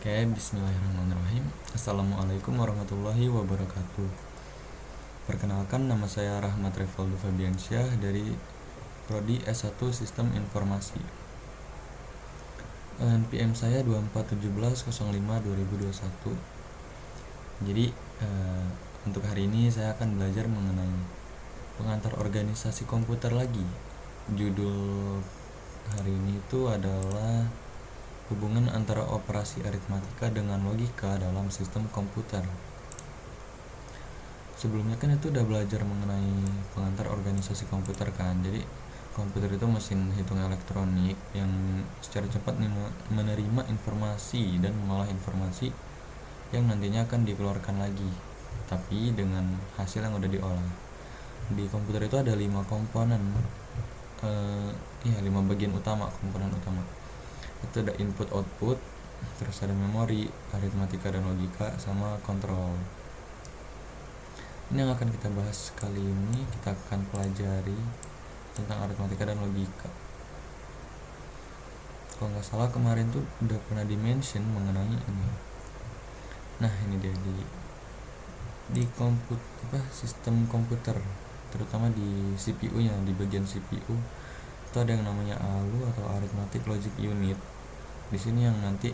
Oke, bismillahirrahmanirrahim. Assalamualaikum warahmatullahi wabarakatuh. Perkenalkan, nama saya Rahmat Revaldo Fabiansyah dari Prodi S1 Sistem Informasi. NPM saya 2417052021. Jadi untuk hari ini saya akan belajar mengenai pengantar organisasi komputer lagi. Judul hari ini itu adalah hubungan antara operasi aritmatika dengan logika dalam sistem komputer. Sebelumnya kan itu udah belajar mengenai pengantar organisasi komputer kan. Jadi komputer itu mesin hitung elektronik yang secara cepat menerima informasi dan mengolah informasi yang nantinya akan dikeluarkan lagi, tapi dengan hasil yang udah diolah. Di komputer itu ada 5 komponen, 5 bagian utama, komponen utama. Itu ada input output, terus ada memori, aritmatika dan logika, sama kontrol. Ini yang akan kita bahas kali ini. Kita akan pelajari tentang aritmatika dan logika. Kalau nggak salah kemarin tuh udah pernah di-mention mengenai ini. Nah, ini dia di sistem komputer, terutama di CPU-nya, di bagian CPU itu ada yang namanya ALU atau Arithmetic Logic Unit. Di sini yang nanti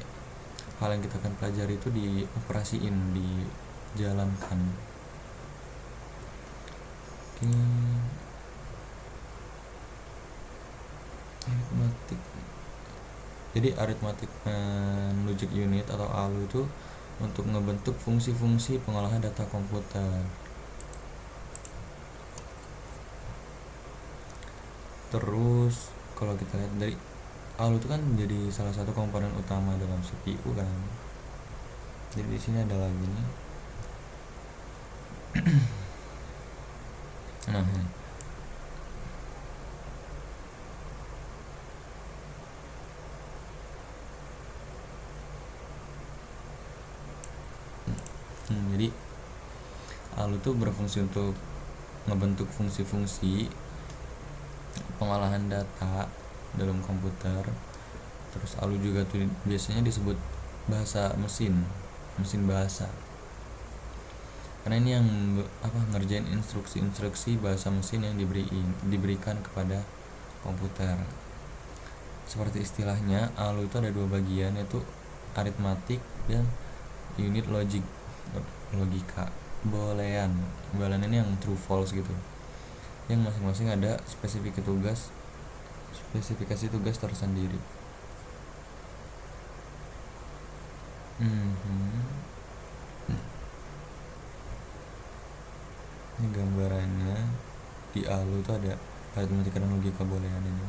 hal yang kita akan pelajari itu dioperasiin, dijalankan. Oke. Arithmetic. Jadi Arithmetic Logic Unit atau ALU itu untuk ngebentuk fungsi-fungsi pengolahan data komputer. Terus kalau kita lihat dari ALU itu kan menjadi salah satu komponen utama dalam CPU kan. Jadi di sini ada lagi nih. Nah, jadi ALU itu berfungsi untuk ngebentuk fungsi-fungsi pengolahan data dalam komputer. Terus ALU juga tuh biasanya disebut bahasa mesin bahasa, karena ini yang ngerjain instruksi bahasa mesin yang diberikan kepada komputer. Seperti istilahnya, ALU itu ada 2 bagian, yaitu aritmatik dan unit logika. Boolean ini yang true false gitu, yang masing-masing ada spesifikasi tugas tersendiri. Ini gambarannya di ALU itu ada aritmatika dan logika boolean ini.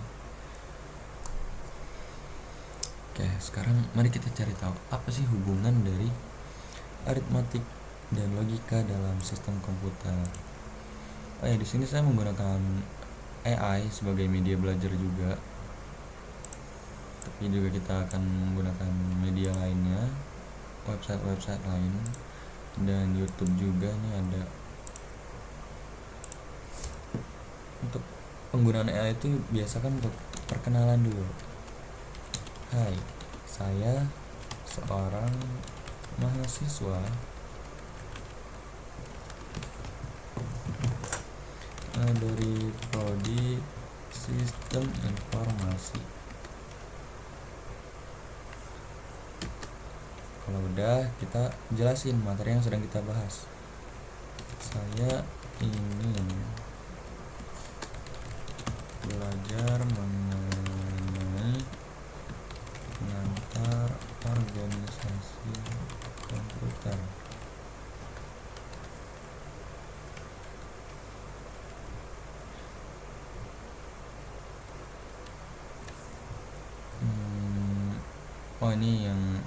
Oke, sekarang mari kita cari tahu apa sih hubungan dari aritmatik dan logika dalam sistem komputer. Di sini saya menggunakan AI sebagai media belajar juga, tapi juga kita akan menggunakan media lainnya, website lain, dan YouTube juga. Nih ada. Untuk penggunaan AI itu biasakan untuk perkenalan dulu. Hai, saya seorang mahasiswa dari Prodi Sistem Informasi. Kalau udah, kita jelasin materi yang sedang kita bahas. Saya ingin belajar mengenai pengantar organisasi komputer. Ini yang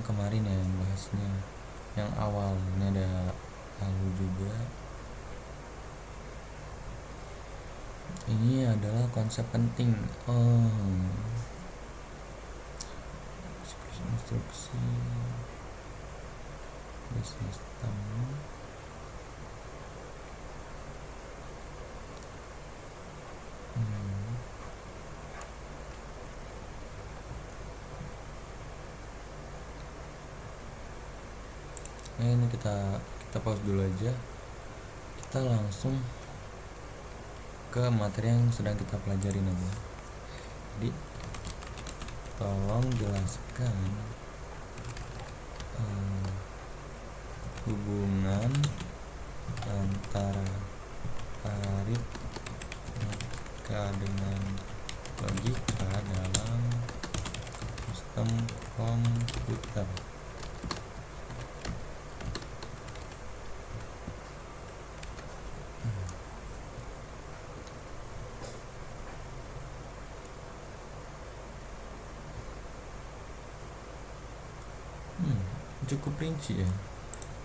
kemarin ya, yang bahasnya yang awal. Ini ada ALU juga. Ini adalah konsep penting. Instruksi sistem. ini kita pause dulu aja, kita langsung ke materi yang sedang kita pelajari nanti. Jadi tolong jelaskan hubungan antara aritmatika dengan logika dalam sistem komputer. Cukup rinci ya.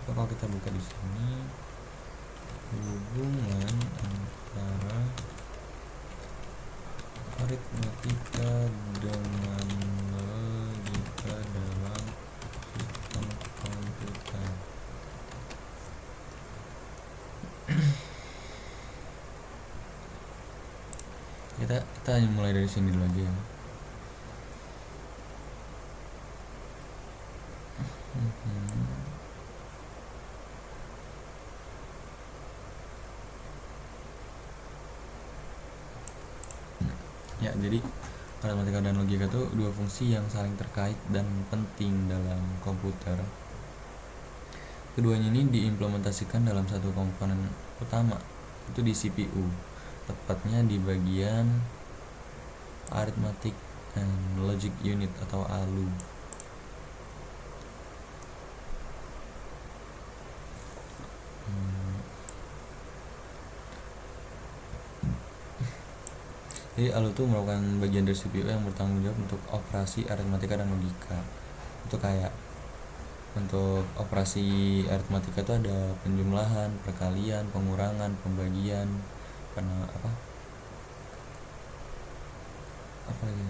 Kalau kita buka di sini, hubungan antara aritmatika dengan logika dalam sistem komputer. kita mulai dari sini dulu aja ya. Ya, jadi aritmatika dan logika itu dua fungsi yang saling terkait dan penting dalam komputer. Keduanya ini diimplementasikan dalam satu komponen utama, itu di CPU, tepatnya di bagian Arithmetic and Logic Unit atau ALU. Jadi ALU itu merupakan bagian dari CPU yang bertanggung jawab untuk operasi aritmatika dan logika. Itu kayak untuk operasi aritmatika itu ada penjumlahan, perkalian, pengurangan, pembagian, karena apa ya?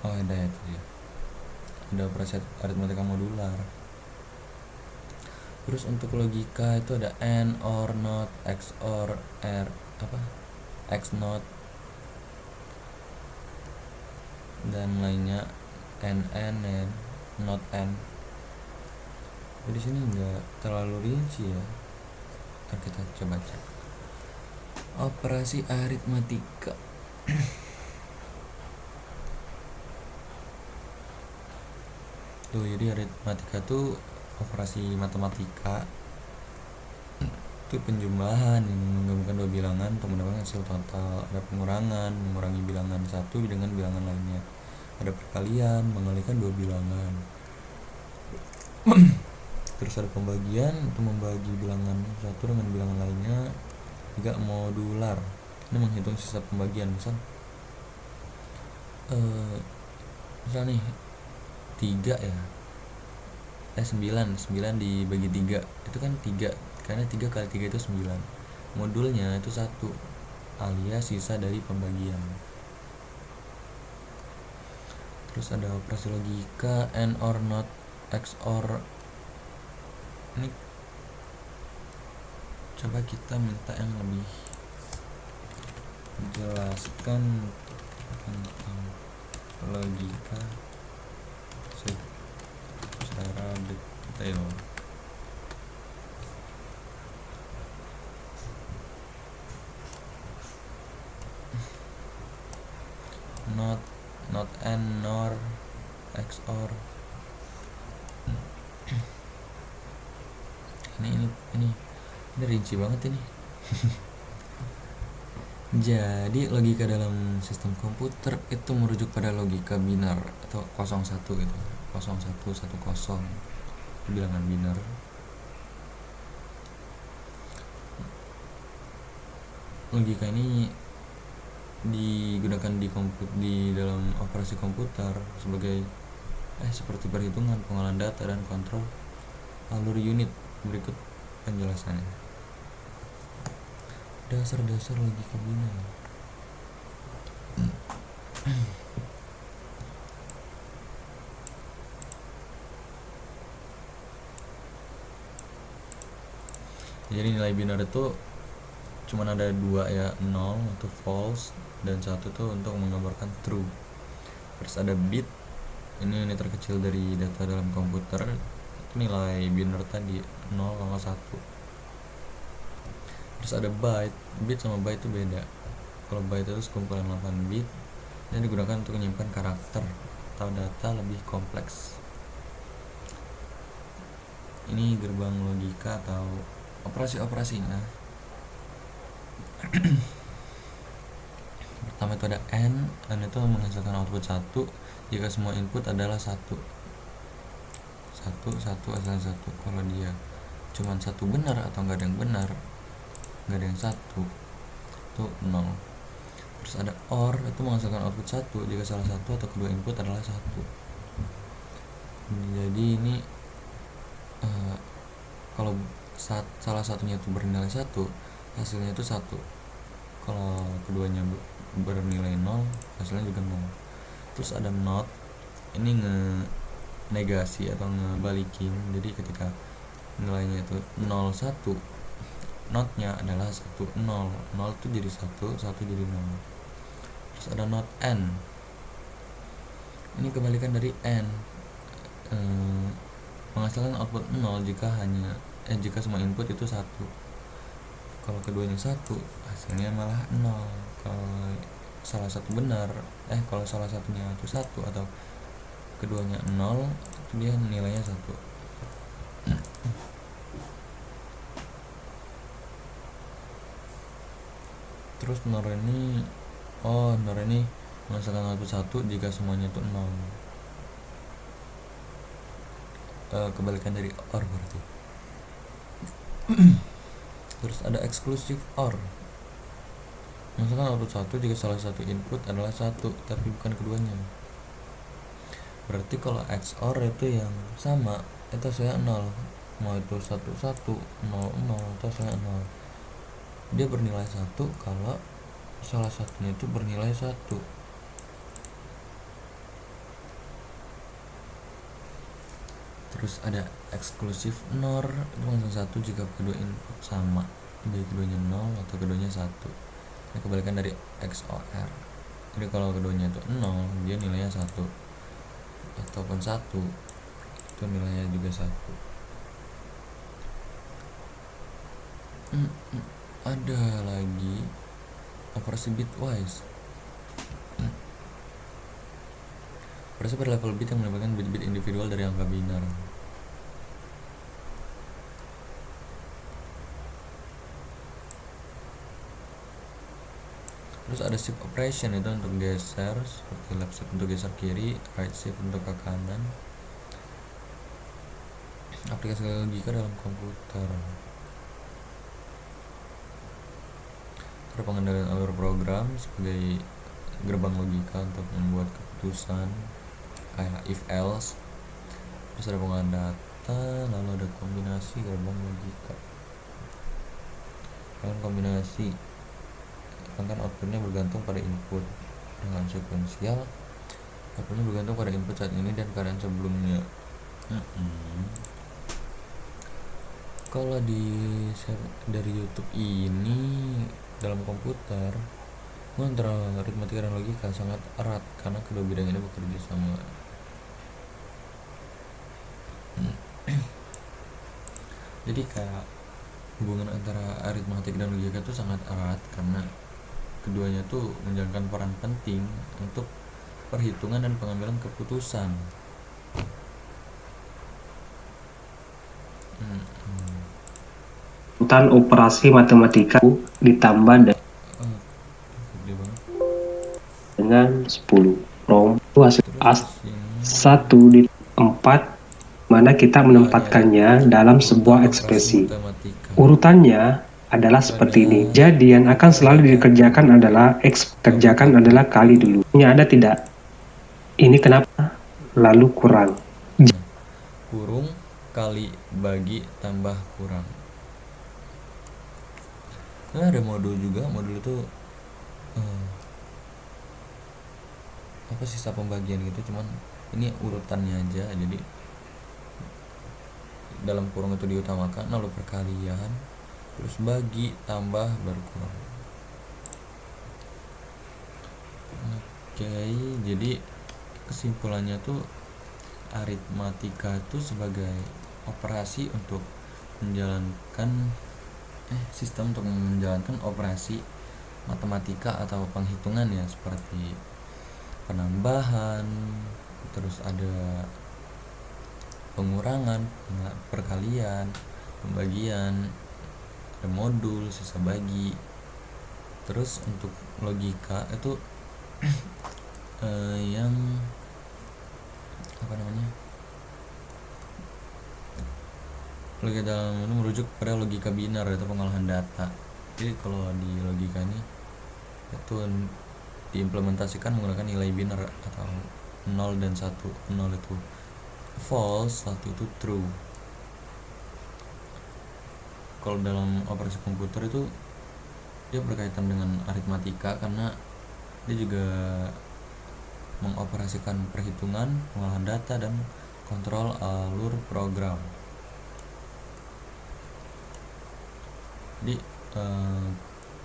Oh, ada itu ya. Ada operasi aritmatika modular. Terus untuk logika itu ada AND, OR, NOT, XOR, X NOT dan lainnya, NAND, NOT AND. Di sini enggak terlalu rinci ya. Ntar kita coba cek operasi aritmatika. Tuh, jadi aritmatika tuh operasi matematika itu penjumlahan yang menggabungkan dua bilangan untuk mendapatkan hasil total. Ada pengurangan, mengurangi bilangan satu dengan bilangan lainnya. Ada perkalian, mengalikan dua bilangan. Terus ada pembagian, untuk membagi bilangan satu dengan bilangan lainnya. Juga modular, ini menghitung sisa pembagian. Misal nih 3 ya, 9 dibagi 3 itu kan 3, karena 3 kali 3 itu 9. Modulnya itu 1 alias sisa dari pembagian. Terus ada operasi logika AND, OR, NOT, XOR. Ini coba kita minta yang lebih menjelaskan tentang logika secara detail. Not AND, NOR, XOR. Ini rinci banget ini. Jadi logika dalam sistem komputer itu merujuk pada logika biner atau 01 gitu. 0110 bilangan biner. Logika ini digunakan di dalam operasi komputer sebagai seperti perhitungan, pengolahan data, dan kontrol alur unit. Berikut penjelasannya. Dasar-dasar logika biner. Jadi nilai biner itu cuman ada 2 ya, 0 atau false, dan 1 tuh untuk menggambarkan true. Terus ada bit, ini unit terkecil dari data dalam komputer, nilai biner tadi 0 kalau 1. Terus ada byte. Bit sama byte itu beda. Kalau byte itu sekumpulan 8 bit dan digunakan untuk menyimpan karakter atau data lebih kompleks. Ini gerbang logika atau operasi-operasinya. Pertama itu ada AND. AND itu menghasilkan output 1 jika semua input adalah 1 hasilnya 1. Kalau dia cuma 1 benar atau nggak ada yang benar, nggak ada yang 1, itu 0. Terus ada OR, itu menghasilkan output 1 jika salah satu atau kedua input adalah 1. Jadi ini kalau salah satunya itu bernilai 1, hasilnya itu 1. Kalau keduanya bernilai 0, hasilnya juga 0. Terus ada NOT, ini negasi atau ngebalikin. Jadi ketika nilainya itu 0 1, notnya adalah 1 0. 0 itu jadi 1, 1 jadi 0. Terus ada not AND. Ini kebalikan dari AND. Menghasilkan output 0 jika semua input itu 1. Kalau keduanya 1, hasilnya malah 0. Kalau salah satu benar, kalau salah satunya itu 1 atau keduanya 0, itu dia nilainya 1. Terus NOR ini menghasilkan output 1 jika semuanya itu 0. Kebalikan dari OR berarti. Terus ada exclusive OR, menghasilkan output 1 jika salah satu input adalah 1 tapi bukan keduanya. Berarti kalau XOR itu yang sama, itu hasilnya 0. Mau itu 1 1, 0 0, itu hasilnya 0. Dia bernilai 1 kalau salah satunya itu bernilai 1. Terus ada exclusive NOR, itu menghasilkan 1 jika kedua input sama, baik keduanya 0 atau keduanya 1. Ini kebalikan dari XOR. Jadi kalau keduanya itu 0, dia nilainya 1, ataupun 1, itu nilainya juga 1. Ada lagi operasi bitwise. Operasi pada level bit yang mendapatkan bit-bit individual dari angka biner. Terus ada shift operation, itu untuk geser, seperti left shift untuk geser kiri, right shift untuk ke kanan. Aplikasi logika dalam komputer. Ada pengendalian alur program sebagai gerbang logika untuk membuat keputusan kayak if else. Terus ada pengolahan data, lalu ada kombinasi gerbang logika. Dengan kombinasi, kan outputnya bergantung pada input. Dengan sekuensial, outputnya bergantung pada input saat ini dan keadaan sebelumnya. Kalau dari YouTube ini dalam komputer, antara aritmatika dan logika sangat erat karena kedua bidang ini bekerja sama. Jadi kayak hubungan antara aritmatika dan logika itu sangat erat karena keduanya tuh menjalankan peran penting untuk perhitungan dan pengambilan keputusan. Urutan operasi matematika ditambah dengan 10 rom hasil 1 di 4, mana kita menempatkannya dalam sebuah ekspresi. Urutannya adalah seperti ini. Jadi yang akan selalu dikerjakan adalah kerjakan adalah kali dulu. Ini ada tidak? Ini kenapa? Lalu kurang. Kurung kali bagi tambah kurang. Nah, ada modul juga. Modul itu sisa pembagian gitu, cuman ini urutannya aja. Jadi dalam kurung itu diutamakan, lalu perkalian, terus bagi tambah baru kurang. Oke, jadi kesimpulannya tuh aritmatika itu sebagai operasi untuk menjalankan sistem untuk menjalankan operasi matematika atau penghitungan ya, seperti penambahan, terus ada pengurangan, perkalian, pembagian, ada modul, sisa bagi. Terus untuk logika itu yang logika dalam ini merujuk pada logika biner atau pengolahan data. Jadi kalau di logika ini itu diimplementasikan menggunakan nilai biner atau 0 dan 1. 0 itu false, 1 itu true. Kalau dalam operasi komputer itu dia berkaitan dengan aritmatika karena dia juga mengoperasikan perhitungan, pengolahan data, dan kontrol alur program. Jadi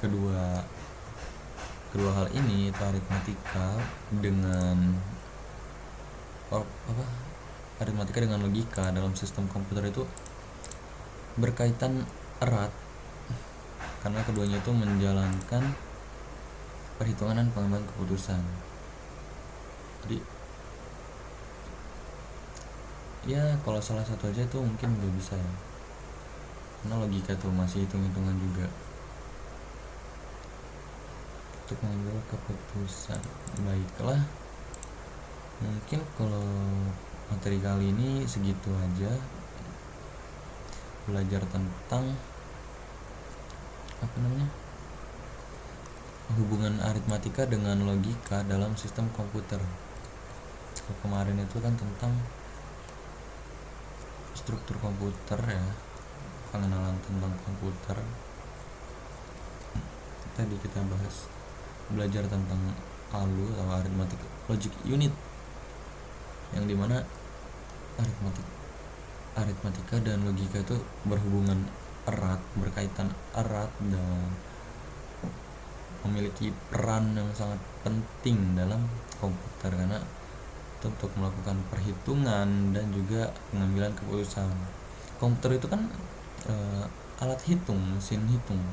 kedua hal ini, itu aritmatika dengan logika dalam sistem komputer itu berkaitan erat karena keduanya itu menjalankan perhitungan dan pengambilan keputusan. Jadi ya kalau salah satu aja itu mungkin nggak bisa ya, karena logika tuh masih hitung-hitungan juga untuk mengambil keputusan. Baiklah, mungkin kalau materi kali ini segitu aja, belajar tentang hubungan aritmatika dengan logika dalam sistem komputer. Kalau kemarin itu kan tentang struktur komputer ya, pengenalan tentang komputer. Tadi kita belajar tentang ALU atau arithmetic logic unit, yang dimana aritmatika dan logika itu berhubungan erat, berkaitan erat, dan memiliki peran yang sangat penting dalam komputer karena itu untuk melakukan perhitungan dan juga pengambilan keputusan. Komputer itu kan alat hitung, mesin hitung,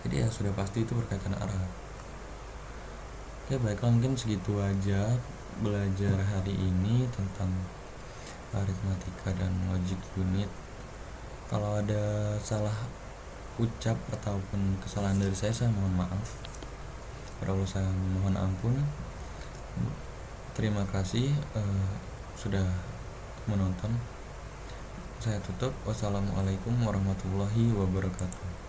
jadi ya sudah pasti itu berkaitan erat. Oke, baiklah, mungkin segitu aja belajar hari ini tentang aritmatika dan logic unit. Kalau ada salah ucap ataupun kesalahan dari saya mohon maaf. Pada Allah saya mohon ampun. Terima kasih sudah menonton. Saya tutup. Wassalamualaikum warahmatullahi wabarakatuh.